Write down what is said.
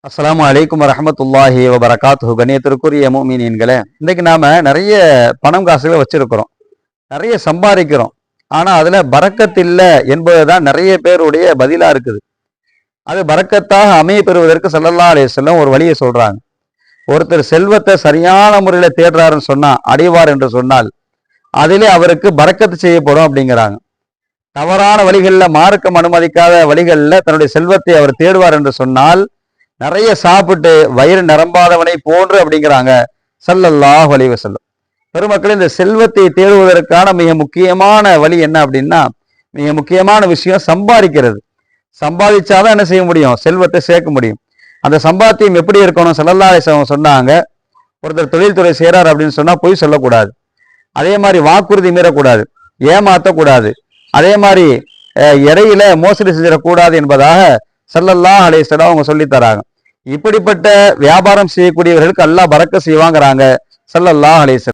அஸ்ஸலாமு அலைக்கும் வரஹ்மத்துல்லாஹி வபரகாத்துஹு. கண்ணியத்திற்குரிய முஃமினீன்களே, இன்னைக்கு நாம நிறைய பணம் காசுகளை வச்சிருக்கிறோம், நிறைய சம்பாதிக்கிறோம். ஆனா அதுல பரக்கத் இல்லை என்பதுதான் நிறைய பேருடைய பதிலா இருக்குது. அது பரக்கத்தாக அமைய பெறுவதற்கு ஸல்லல்லாஹு அலைஹி வஸல்லம் ஒரு வழியை சொல்றாங்க. ஒருத்தர் செல்வத்தை சரியான முறையில தேடுறாருன்னு சொன்னா, அடைவார் என்று சொன்னால் அதிலே அவருக்கு பரக்கத்து செய்யப்படும் அப்படிங்கிறாங்க. தவறான வழிகளில், மார்க்கம் அனுமதிக்காத வழிகளில் தன்னுடைய செல்வத்தை அவர் தேடுவார் என்று சொன்னால் நிறைய சாப்பிட்டு வயிறு நிரம்பாதவனை போன்று அப்படிங்கிறாங்க ஸல்லல்லாஹு அலைஹி வஸல்லம். பெருமக்கள், இந்த செல்வத்தை தேடுவதற்கான மிக முக்கியமான வழி என்ன அப்படின்னா, மிக முக்கியமான விஷயம் சம்பாதிக்கிறது. சம்பாதிச்சாதான் என்ன செய்ய முடியும்? செல்வத்தை சேர்க்க முடியும். அந்த சம்பாத்தியம் எப்படி இருக்கணும்? ஸல்லல்லாஹு அலைஹி வஸல்லம் சொன்னாங்க, ஒருத்தர் தொழில்துறை செய்கிறார் அப்படின்னு சொன்னா பொய் சொல்லக்கூடாது, அதே மாதிரி வாக்குறுதி மீறக்கூடாது, ஏமாற்றக்கூடாது, அதே மாதிரி இடையில மோசடி செஞ்சிடக்கூடாது என்பதாக ஸல்லல்லாஹு அலைஹி வஸல்லம் அவங்க சொல்லி தராங்க. இப்படிப்பட்ட வியாபாரம் செய்யக்கூடியவர்களுக்கு அல்லாஹ் பரக்கத் செய்வாங்கிறாங்க ஸல்லல்லாஹு அலைஹி வஸல்லம்.